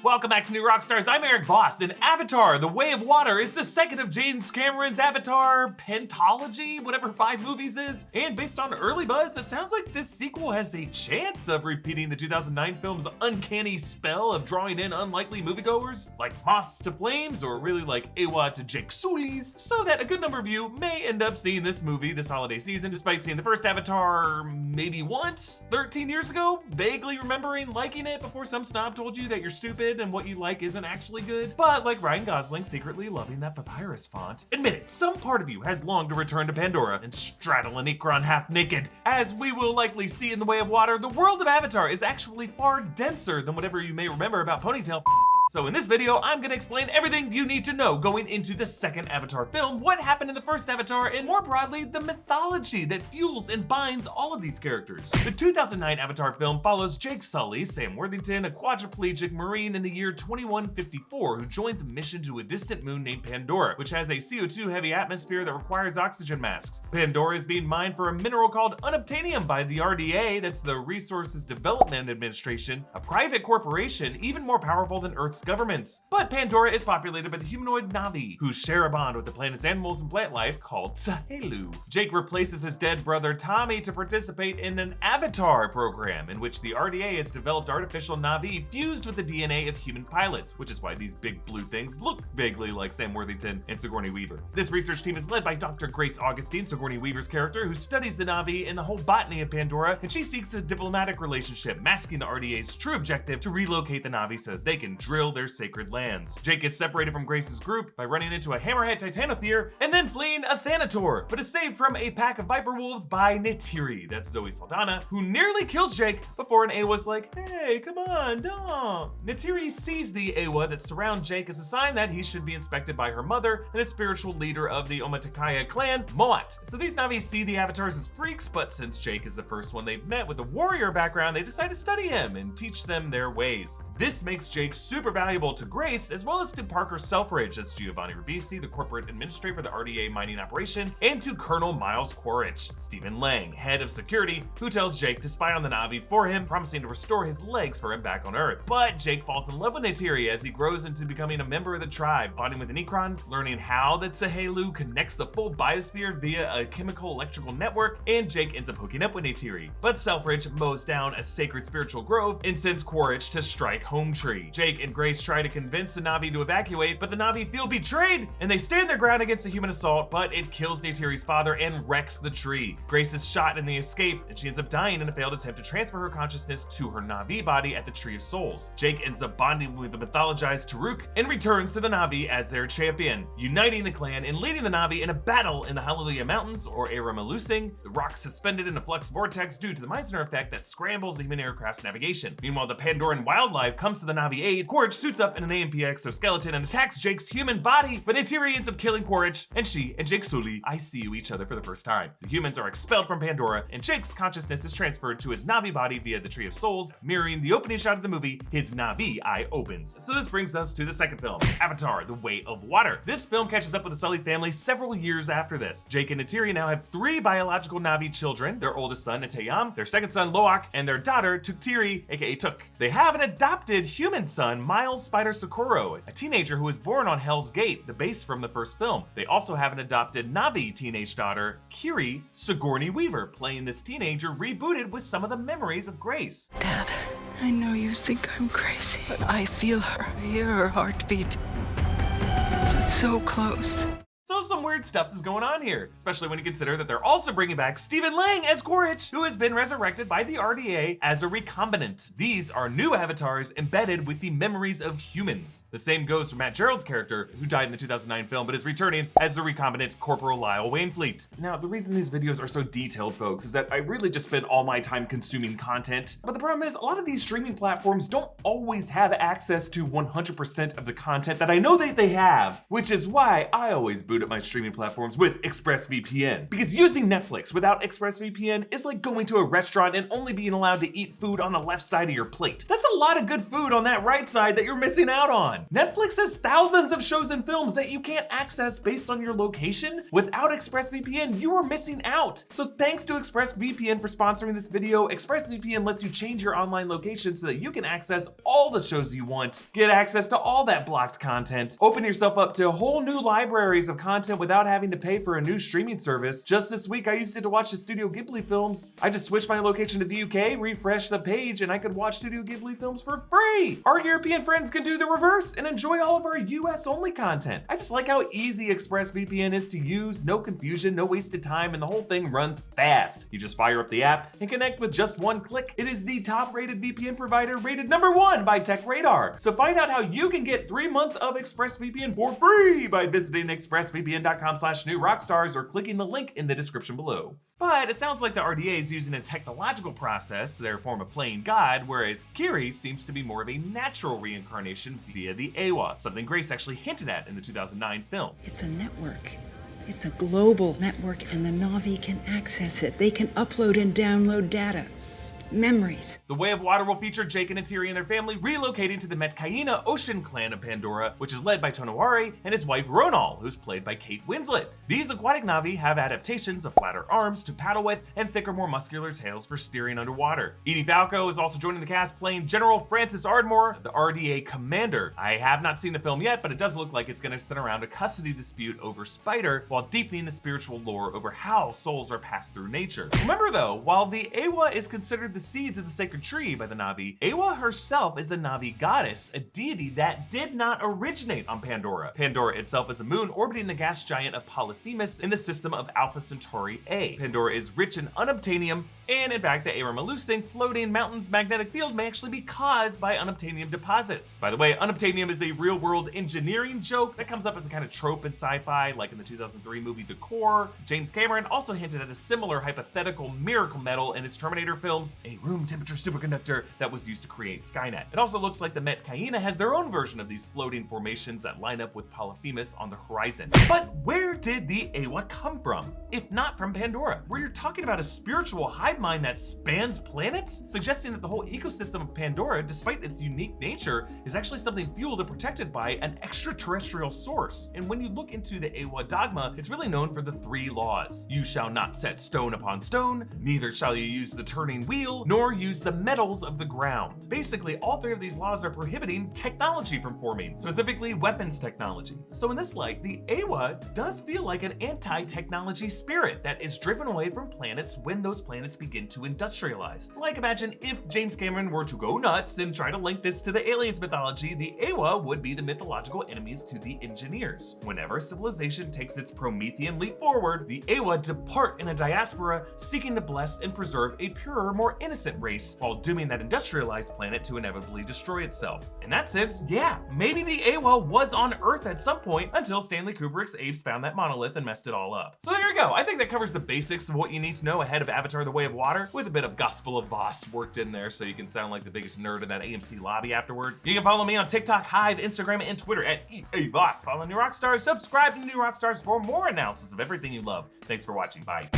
Welcome back to New Rockstars. I'm Erik Voss, and Avatar: The Way of Water is the second of James Cameron's Avatar pentology, whatever 5 movies is. And based on early buzz, it sounds like this sequel has a chance of repeating the 2009 film's uncanny spell of drawing in unlikely moviegoers, like moths to flames, or really like Ewa to Jake Sully's, so that a good number of you may end up seeing this movie this holiday season, despite seeing the first Avatar maybe once, 13 years ago, vaguely remembering liking it before some snob told you that you're stupid and what you like isn't actually good, but like Ryan Gosling secretly loving that papyrus font. Admit it, some part of you has longed to return to Pandora and straddle an Ikron half naked. As we will likely see in The Way of Water, the world of Avatar is actually far denser than whatever you may remember about Ponytail. So in this video, I'm gonna explain everything you need to know going into the second Avatar film, what happened in the first Avatar, and more broadly, the mythology that fuels and binds all of these characters. The 2009 Avatar film follows Jake Sully, Sam Worthington, a quadriplegic Marine in the year 2154 who joins a mission to a distant moon named Pandora, which has a CO2-heavy atmosphere that requires oxygen masks. Pandora is being mined for a mineral called unobtainium by the RDA, that's the Resources Development Administration, a private corporation even more powerful than Earth's governments. But Pandora is populated by the humanoid Na'vi, who share a bond with the planet's animals and plant life called Sahelu. Jake replaces his dead brother Tommy to participate in an Avatar program in which the RDA has developed artificial Na'vi fused with the DNA of human pilots, which is why these big blue things look vaguely like Sam Worthington and Sigourney Weaver. This research team is led by Dr. Grace Augustine, Sigourney Weaver's character, who studies the Na'vi and the whole botany of Pandora, and she seeks a diplomatic relationship, masking the RDA's true objective to relocate the Na'vi so they can drill their sacred lands. Jake gets separated from Grace's group by running into a hammerhead Titanothere and then fleeing a Thanator, but is saved from a pack of viper wolves by Neytiri, that's Zoe Saldana, who nearly kills Jake before an Ewa's like, hey, come on, don't. Neytiri sees the Ewa that surround Jake as a sign that he should be inspected by her mother and a spiritual leader of the Omaticaya clan, Moat. So these Na'vi see the avatars as freaks, but since Jake is the first one they've met with a warrior background, they decide to study him and teach them their ways. This makes Jake super valuable to Grace, as well as to Parker Selfridge as Giovanni Ribisi, the corporate administrator for the RDA mining operation, and to Colonel Miles Quaritch, Stephen Lang, head of security, who tells Jake to spy on the Na'vi for him, promising to restore his legs for him back on Earth. But Jake falls in love with Neytiri as he grows into becoming a member of the tribe, bonding with an Ikron, learning how that Sahelu connects the full biosphere via a chemical electrical network, and Jake ends up hooking up with Neytiri. But Selfridge mows down a sacred spiritual grove and sends Quaritch to strike Home Tree. Jake and Grace try to convince the Na'vi to evacuate, but the Na'vi feel betrayed and they stand their ground against the human assault, but it kills Neytiri's father and wrecks the tree. Grace is shot in the escape and she ends up dying in a failed attempt to transfer her consciousness to her Na'vi body at the Tree of Souls. Jake ends up bonding with the mythologized Taruk and returns to the Na'vi as their champion, uniting the clan and leading the Na'vi in a battle in the Hallelujah Mountains, or Eramalusing, the rocks suspended in a flux vortex due to the Meissner effect that scrambles the human aircraft's navigation. Meanwhile, the Pandoran wildlife comes to the Na'vi aid. Quaritch suits up in an AMP exoskeleton and attacks Jake's human body, but Neytiri ends up killing Quaritch, and she and Jake Sully ICU each other for the first time. The humans are expelled from Pandora, and Jake's consciousness is transferred to his Na'vi body via the Tree of Souls, mirroring the opening shot of the movie, his Na'vi eye opens. So this brings us to the second film, Avatar: The Way of Water. This film catches up with the Sully family several years after this. Jake and Neytiri now have 3 biological Na'vi children, their oldest son, Nateyam, their second son, Loak, and their daughter, Tuktiri, aka Tuk. They have an adopted human son, Miles Spider Socorro, a teenager who was born on Hell's Gate, the base from the first film. They also have an adopted Na'vi teenage daughter, Kiri, Sigourney Weaver, playing this teenager rebooted with some of the memories of Grace. Dad, I know you think I'm crazy, but I feel her. I hear her heartbeat. She's so close. So some weird stuff is going on here, especially when you consider that they're also bringing back Stephen Lang as Quaritch, who has been resurrected by the RDA as a recombinant. These are new avatars embedded with the memories of humans. The same goes for Matt Gerald's character, who died in the 2009 film but is returning as the recombinant Corporal Lyle Wainfleet. Now, the reason these videos are so detailed, folks, is that I really just spend all my time consuming content. But the problem is, a lot of these streaming platforms don't always have access to 100% of the content that I know that they have, which is why I always boot food at my streaming platforms with ExpressVPN. Because using Netflix without ExpressVPN is like going to a restaurant and only being allowed to eat food on the left side of your plate. That's a lot of good food on that right side that you're missing out on. Netflix has thousands of shows and films that you can't access based on your location. Without ExpressVPN, you are missing out. So thanks to ExpressVPN for sponsoring this video. ExpressVPN lets you change your online location so that you can access all the shows you want, get access to all that blocked content, open yourself up to whole new libraries of content without having to pay for a new streaming service. Just this week, I used it to watch the Studio Ghibli films. I just switched my location to the UK, refreshed the page, and I could watch Studio Ghibli films for free. Our European friends can do the reverse and enjoy all of our US only content. I just like how easy ExpressVPN is to use, no confusion, no wasted time, and the whole thing runs fast. You just fire up the app and connect with just one click. It is the top rated VPN provider, rated #1 by TechRadar. So find out how you can get 3 months of ExpressVPN for free by visiting expressvpn.com/newrockstars or clicking the link in the description below. But it sounds like the RDA is using a technological process, their form of playing God, whereas Cleary seems to be more of a natural reincarnation via the Awa, something Grace actually hinted at in the 2009 film. It's a network. It's a global network, and the Na'vi can access it. They can upload and download data. Memories. The Way of Water will feature Jake and Atiri and their family relocating to the Metkaina ocean clan of Pandora, which is led by Tonowari and his wife Ronal, who's played by Kate Winslet. These aquatic Na'vi have adaptations of flatter arms to paddle with and thicker, more muscular tails for steering underwater. Edie Falco is also joining the cast playing General Francis Ardmore, the RDA commander. I have not seen the film yet, but it does look like it's going to center around a custody dispute over Spider while deepening the spiritual lore over how souls are passed through nature. Remember though, while the Awa is considered the seeds of the sacred tree by the Na'vi, Awa herself is a Na'vi goddess, a deity that did not originate on Pandora. Pandora itself is a moon orbiting the gas giant of Polyphemus in the system of Alpha Centauri A. Pandora is rich in unobtainium, and in fact, the Aramelusing floating mountain's magnetic field may actually be caused by unobtainium deposits. By the way, unobtainium is a real-world engineering joke that comes up as a kind of trope in sci-fi, like in the 2003 movie The Core. James Cameron also hinted at a similar hypothetical miracle metal in his Terminator films, a room temperature superconductor that was used to create Skynet. It also looks like the Metkaina has their own version of these floating formations that line up with Polyphemus on the horizon. But where did the Awa come from, if not from Pandora, where you're talking about a spiritual hive mind that spans planets, suggesting that the whole ecosystem of Pandora, despite its unique nature, is actually something fueled and protected by an extraterrestrial source. And when you look into the Awa dogma, it's really known for the 3 laws. You shall not set stone upon stone, neither shall you use the turning wheel, nor use the metals of the ground. Basically, all 3 of these laws are prohibiting technology from forming, specifically weapons technology. So in this light, the Awa does feel like an anti-technology spirit that is driven away from planets when those planets begin to industrialize. Like, imagine if James Cameron were to go nuts and try to link this to the aliens mythology, the Awa would be the mythological enemies to the engineers. Whenever civilization takes its Promethean leap forward, the Awa depart in a diaspora seeking to bless and preserve a purer, more innocent race, while dooming that industrialized planet to inevitably destroy itself. In that sense, yeah, maybe the Awa was on Earth at some point until Stanley Kubrick's apes found that monolith and messed it all up. So there you go. I think that covers the basics of what you need to know ahead of Avatar: The Way of Water, with a bit of Gospel of Voss worked in there so you can sound like the biggest nerd in that AMC lobby afterward. You can follow me on TikTok, Hive, Instagram, and Twitter at EA Voss. Follow New Rockstars, subscribe to New Rockstars for more analysis of everything you love. Thanks for watching. Bye.